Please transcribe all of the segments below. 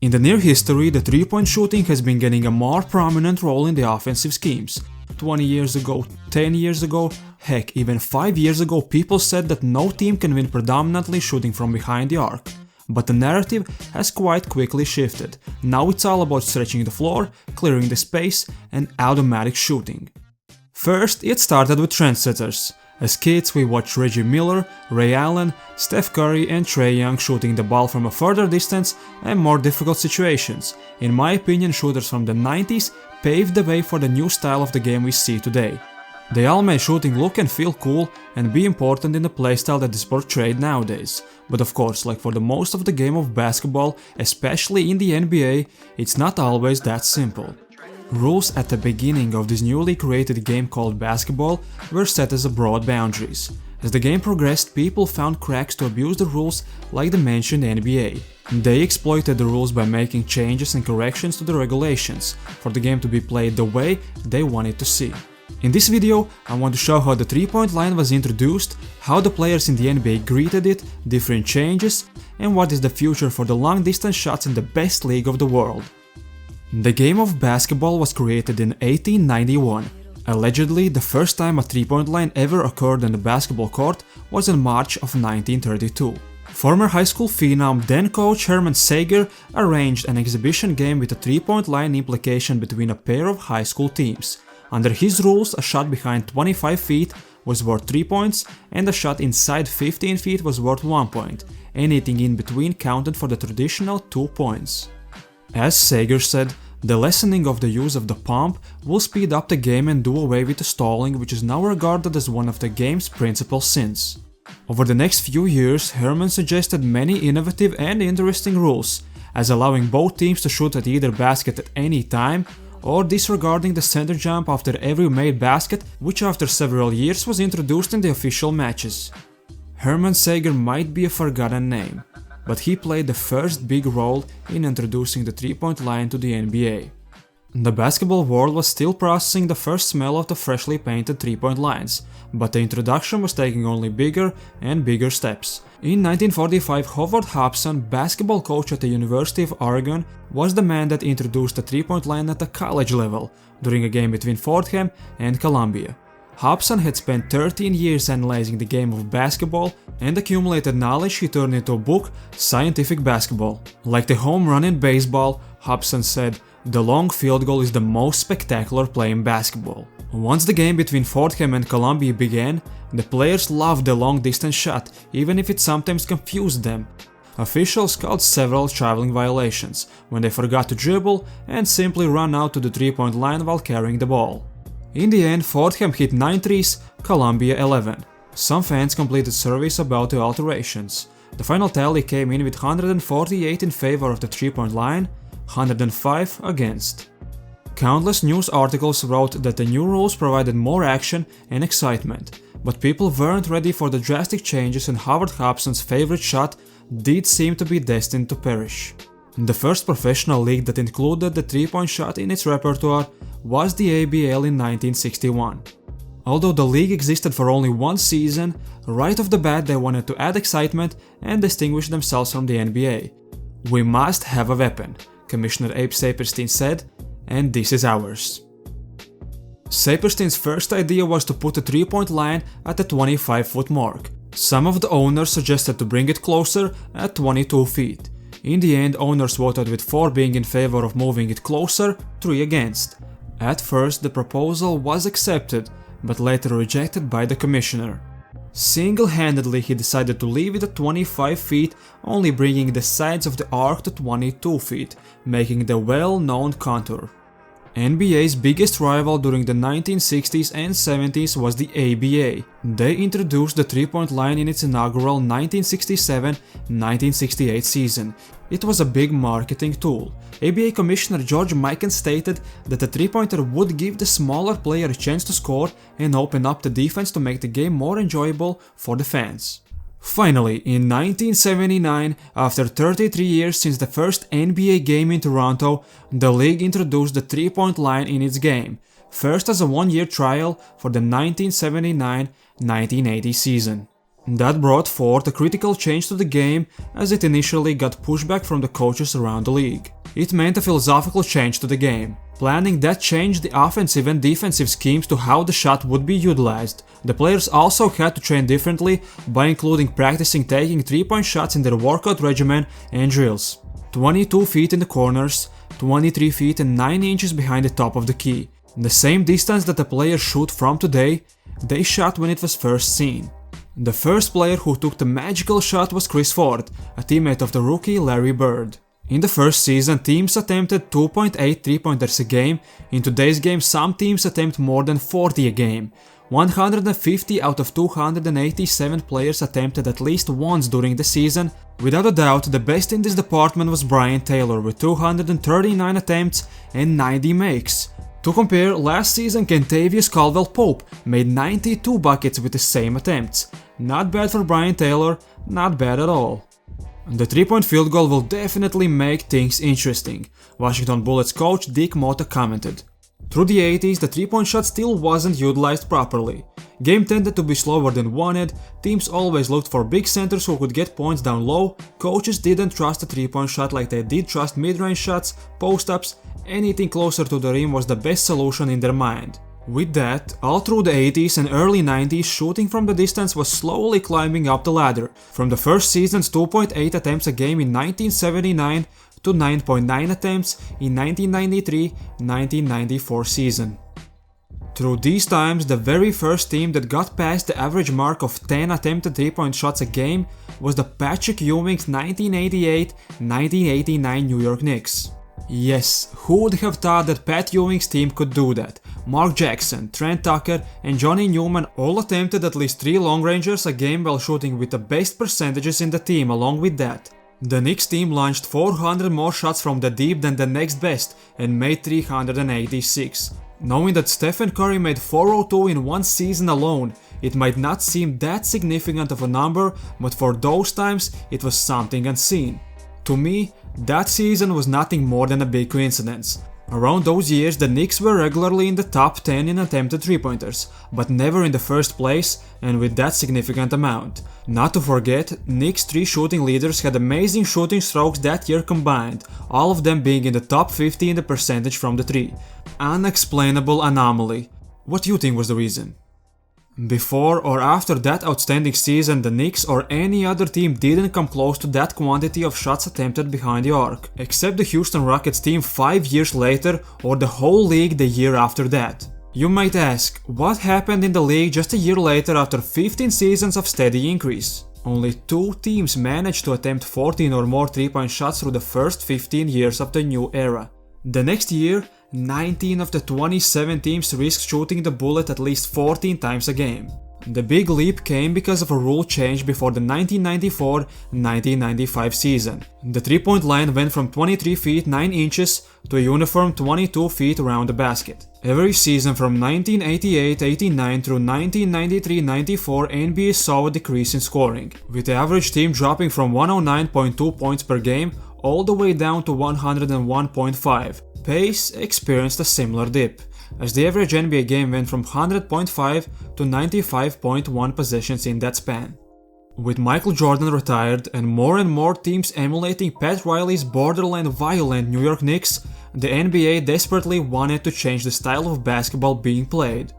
In the near history, the three-point shooting has been getting a more prominent role in the offensive schemes. 20 years ago, 10 years ago, heck, even 5 years ago, people said that no team can win predominantly shooting from behind the arc. But the narrative has quite quickly shifted. Now it's all about stretching the floor, clearing the space, and automatic shooting. First, it started with Trendsetters. As kids, we watched Reggie Miller, Ray Allen, Steph Curry and Trae Young shooting the ball from a further distance and more difficult situations. In my opinion, shooters from the 90s paved the way for the new style of the game we see today. They all made shooting look and feel cool and be important in the playstyle that is portrayed nowadays. But of course, like for the most of the game of basketball, especially in the NBA, it's not always that simple. Rules at the beginning of this newly created game called basketball were set as broad boundaries. As the game progressed, people found cracks to abuse the rules like the mentioned NBA. They exploited the rules by making changes and corrections to the regulations for the game to be played the way they wanted to see. In this video, I want to show how the three-point line was introduced, how the players in the NBA greeted it, different changes, and what is the future for the long-distance shots in the best league of the world. The game of basketball was created in 1891. Allegedly, the first time a three-point line ever occurred on the basketball court was in March of 1932. Former high school phenom, then coach Herman Sager, arranged an exhibition game with a three-point line implication between a pair of high school teams. Under his rules, a shot behind 25 feet was worth 3 points and a shot inside 15 feet was worth 1 point. Anything in between counted for the traditional 2 points. As Sager said, the lessening of the use of the pump will speed up the game and do away with the stalling, which is now regarded as one of the game's principal sins. Over the next few years, Herman suggested many innovative and interesting rules, as allowing both teams to shoot at either basket at any time, or disregarding the center jump after every made basket, which after several years was introduced in the official matches. Herman Sager might be a forgotten name, but he played the first big role in introducing the three-point line to the NBA. The basketball world was still processing the first smell of the freshly painted three-point lines, but the introduction was taking only bigger and bigger steps. In 1945, Howard Hobson, basketball coach at the University of Oregon, was the man that introduced the three-point line at the college level during a game between Fordham and Columbia. Hobson had spent 13 years analyzing the game of basketball and accumulated knowledge he turned into a book, Scientific Basketball. Like the home run in baseball, Hobson said, "The long field goal is the most spectacular play in basketball." Once the game between Fordham and Columbia began, the players loved the long-distance shot, even if it sometimes confused them. Officials called several traveling violations when they forgot to dribble and simply run out to the three-point line while carrying the ball. In the end, Fordham hit 9 threes, Columbia 11. Some fans completed surveys about the alterations. The final tally came in with 148 in favor of the three-point line, 105 against. Countless news articles wrote that the new rules provided more action and excitement, but people weren't ready for the drastic changes and Howard Hobson's favorite shot did seem to be destined to perish. The first professional league that included the three-point shot in its repertoire was the ABL in 1961. Although the league existed for only one season, right off the bat they wanted to add excitement and distinguish themselves from the NBA. "We must have a weapon," Commissioner Abe Saperstein said, and this is ours. Saperstein's first idea was to put the three-point line at the 25-foot mark. Some of the owners suggested to bring it closer at 22 feet. In the end, owners voted with 4 being in favor of moving it closer, 3 against. At first, the proposal was accepted, but later rejected by the commissioner. Single-handedly, he decided to leave it at 25 feet, only bringing the sides of the arc to 22 feet, making the well-known contour. NBA's biggest rival during the 1960s and 70s was the ABA. They introduced the three-point line in its inaugural 1967-1968 season. It was a big marketing tool. ABA Commissioner George Mikan stated that the three-pointer would give the smaller player a chance to score and open up the defense to make the game more enjoyable for the fans. Finally, in 1979, after 33 years since the first NBA game in Toronto, the league introduced the three-point line in its game, first as a one-year trial for the 1979-1980 season. That brought forth a critical change to the game as it initially got pushback from the coaches around the league. It meant a philosophical change to the game. Planning that changed the offensive and defensive schemes to how the shot would be utilized. The players also had to train differently by including practicing taking 3-point shots in their workout regimen and drills. 22 feet in the corners, 23 feet and 9 inches behind the top of the key. The same distance that the players shoot from today, they shot when it was first seen. The first player who took the magical shot was Chris Ford, a teammate of the rookie Larry Bird. In the first season, teams attempted 2.8 3-pointers a game. In today's game, some teams attempt more than 40 a game. 150 out of 287 players attempted at least once during the season. Without a doubt, the best in this department was Brian Taylor with 239 attempts and 90 makes. To compare, last season Kentavious Caldwell-Pope made 92 buckets with the same attempts. Not bad for Brian Taylor, not bad at all. The 3-point field goal will definitely make things interesting, Washington Bullets coach Dick Motta commented. Through the 80s, the 3-point shot still wasn't utilized properly. Game tended to be slower than wanted, teams always looked for big centers who could get points down low, coaches didn't trust the 3-point shot like they did trust mid-range shots, post-ups, anything closer to the rim was the best solution in their mind. With that, all through the 80s and early 90s, shooting from the distance was slowly climbing up the ladder, from the first season's 2.8 attempts a game in 1979 to 9.9 attempts in 1993-1994 season. Through these times, the very first team that got past the average mark of 10 attempted 3-point shots a game was the Patrick Ewing's 1988-1989 New York Knicks. Yes, who would have thought that Pat Ewing's team could do that? Mark Jackson, Trent Tucker and Johnny Newman all attempted at least 3 long-rangers a game while shooting with the best percentages in the team along with that. The Knicks team launched 400 more shots from the deep than the next best and made 386. Knowing that Stephen Curry made 402 in one season alone, it might not seem that significant of a number, but for those times it was something unseen. To me, that season was nothing more than a big coincidence. Around those years, the Knicks were regularly in the top 10 in attempted 3-pointers, but never in the first place and with that significant amount. Not to forget, Knicks' 3 shooting leaders had amazing shooting strokes that year combined, all of them being in the top 50 in the percentage from the 3. Unexplainable anomaly. What do you think was the reason? Before or after that outstanding season, the Knicks or any other team didn't come close to that quantity of shots attempted behind the arc, except the Houston Rockets team 5 years later or the whole league the year after that. You might ask, what happened in the league just a year later after 15 seasons of steady increase? Only 2 teams managed to attempt 14 or more 3-point shots through the first 15 years of the new era. The next year, 19 of the 27 teams risked shooting the bullet at least 14 times a game. The big leap came because of a rule change before the 1994-1995 season. The 3-point line went from 23 feet 9 inches to a uniform 22 feet around the basket. Every season from 1988-89 through 1993-94, NBA saw a decrease in scoring, with the average team dropping from 109.2 points per game all the way down to 101.5. Pace experienced a similar dip, as the average NBA game went from 100.5 to 95.1 possessions in that span. With Michael Jordan retired and more teams emulating Pat Riley's borderline violent New York Knicks, the NBA desperately wanted to change the style of basketball being played.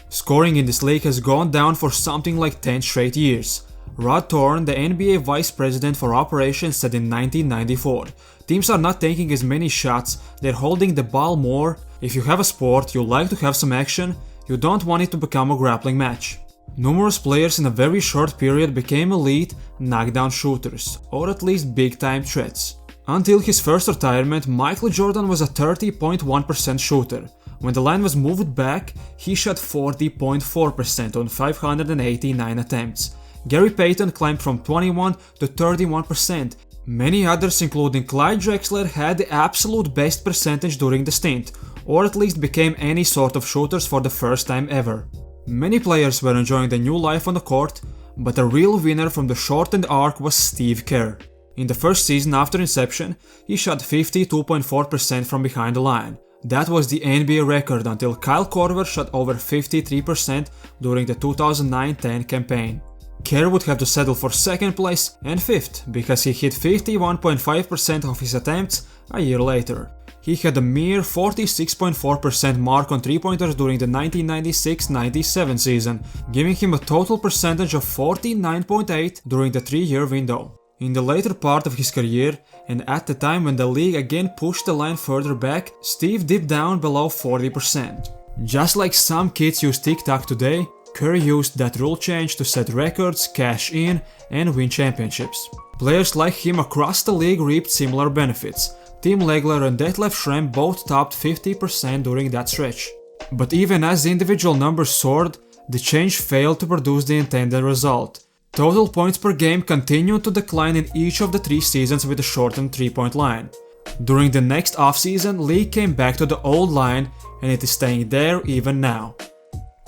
Scoring in this league has gone down for something like 10 straight years. Rod Thorne, the NBA Vice President for Operations, said in 1994, "Teams are not taking as many shots, they're holding the ball more. If you have a sport, you like to have some action, you don't want it to become a grappling match." Numerous players in a very short period became elite knockdown shooters, or at least big-time threats. Until his first retirement, Michael Jordan was a 30.1% shooter. When the line was moved back, he shot 40.4% on 589 attempts. Gary Payton climbed from 21 to 31%. Many others, including Clyde Drexler, had the absolute best percentage during the stint, or at least became any sort of shooters for the first time ever. Many players were enjoying the new life on the court, but the real winner from the shortened arc was Steve Kerr. In the first season after inception, he shot 52.4% from behind the line. That was the NBA record until Kyle Korver shot over 53% during the 2009-10 campaign. Kerr would have to settle for 2nd place and 5th because he hit 51.5% of his attempts a year later. He had a mere 46.4% mark on 3-pointers during the 1996-97 season, giving him a total percentage of 49.8 during the 3-year window. In the later part of his career, and at the time when the league again pushed the line further back, Steve dipped down below 40%. Just like some kids use TikTok today, Kerr used that rule change to set records, cash in, and win championships. Players like him across the league reaped similar benefits. Tim Legler and Detlef Schrempf both topped 50% during that stretch. But even as the individual numbers soared, the change failed to produce the intended result. Total points per game continued to decline in each of the 3 seasons with a shortened 3-point line. During the next offseason, league came back to the old line, and it is staying there even now.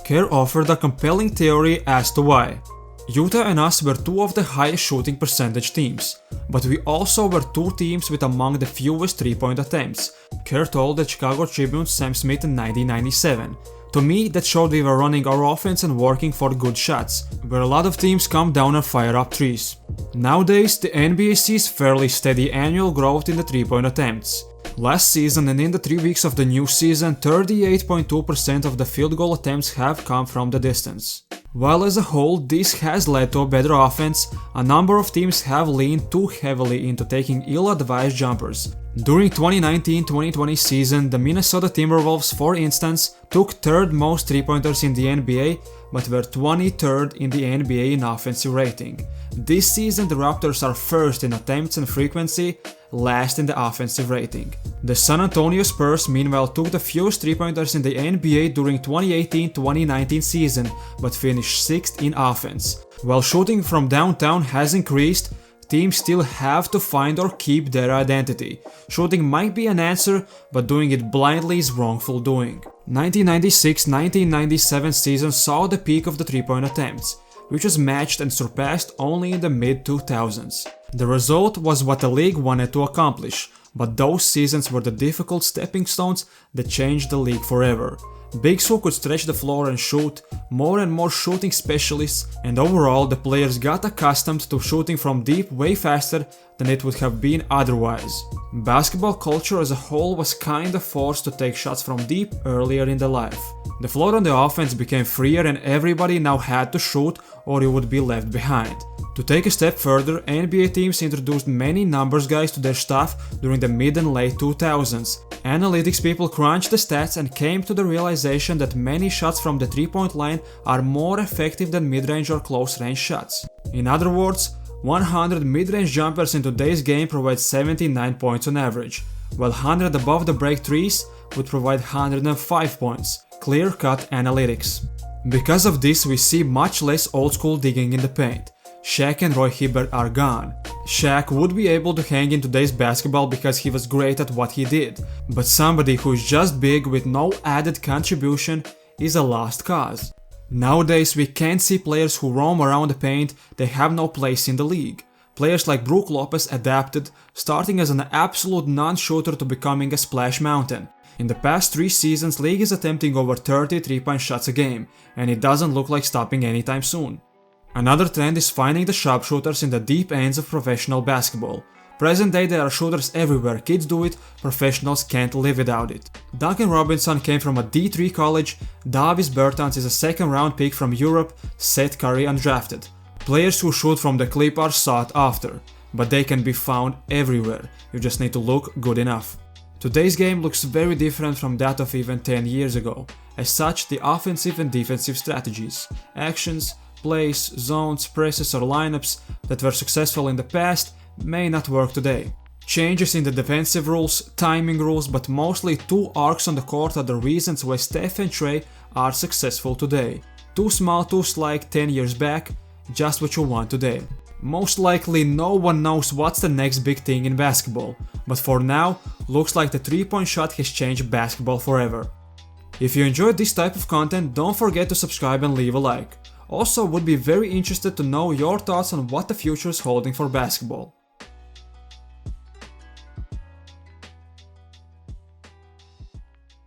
Kerr offered a compelling theory as to why. Utah and us were 2 of the highest shooting percentage teams, but we also were 2 teams with among the fewest 3-point attempts, Kerr told the Chicago Tribune's Sam Smith in 1997. To me, that showed we were running our offense and working for good shots, where a lot of teams come down and fire up threes. Nowadays, the NBA sees fairly steady annual growth in the 3-point attempts. Last season and in the 3 weeks of the new season, 38.2% of the field goal attempts have come from the distance. While as a whole this has led to a better offense, a number of teams have leaned too heavily into taking ill-advised jumpers. During 2019-2020 season, the Minnesota Timberwolves, for instance, took 3rd most 3-pointers in the NBA, but were 23rd in the NBA in offensive rating. This season the Raptors are 1st in attempts and frequency, last in the offensive rating. The San Antonio Spurs meanwhile took the fewest 3-pointers in the NBA during 2018-2019 season, but finished 6th in offense. While shooting from downtown has increased, teams still have to find or keep their identity. Shooting might be an answer, but doing it blindly is wrongful doing. 1996-1997 season saw the peak of the 3-point attempts, which was matched and surpassed only in the mid-2000s. The result was what the league wanted to accomplish, but those seasons were the difficult stepping stones that changed the league forever. Bigs who could stretch the floor and shoot, more and more shooting specialists, and overall the players got accustomed to shooting from deep way faster than it would have been otherwise. Basketball culture as a whole was kinda forced to take shots from deep earlier in their life. The floor on the offense became freer and everybody now had to shoot or you would be left behind. To take a step further, NBA teams introduced many numbers guys to their staff during the mid and late 2000s. Analytics people crunched the stats and came to the realization that many shots from the 3-point line are more effective than mid-range or close-range shots. In other words, 100 mid-range jumpers in today's game provide 79 points on average, while 100 above the break threes would provide 105 points. Clear-cut analytics. Because of this, we see much less old-school digging in the paint. Shaq and Roy Hibbert are gone. Shaq would be able to hang in today's basketball because he was great at what he did, but somebody who is just big with no added contribution is a lost cause. Nowadays we can't see players who roam around the paint, they have no place in the league. Players like Brook Lopez adapted, starting as an absolute non-shooter to becoming a splash mountain. In the past 3 seasons, league is attempting over 30 3-point shots a game, and it doesn't look like stopping anytime soon. Another trend is finding the sharpshooters in the deep ends of professional basketball. Present day there are shooters everywhere, kids do it, professionals can't live without it. Duncan Robinson came from a D3 college, Davis Bertans is a 2nd round pick from Europe, Seth Curry undrafted. Players who shoot from the clip are sought after, but they can be found everywhere, you just need to look good enough. Today's game looks very different from that of even 10 years ago. As such, the offensive and defensive strategies, actions, plays, zones, presses or lineups that were successful in the past may not work today. Changes in the defensive rules, timing rules, but mostly 2 arcs on the court are the reasons why Steph and Trae are successful today. Too small, too slick 10 years back, just what you want today. Most likely no one knows what's the next big thing in basketball, but for now, looks like the 3-point shot has changed basketball forever. If you enjoyed this type of content, don't forget to subscribe and leave a like. Also, would be very interested to know your thoughts on what the future is holding for basketball.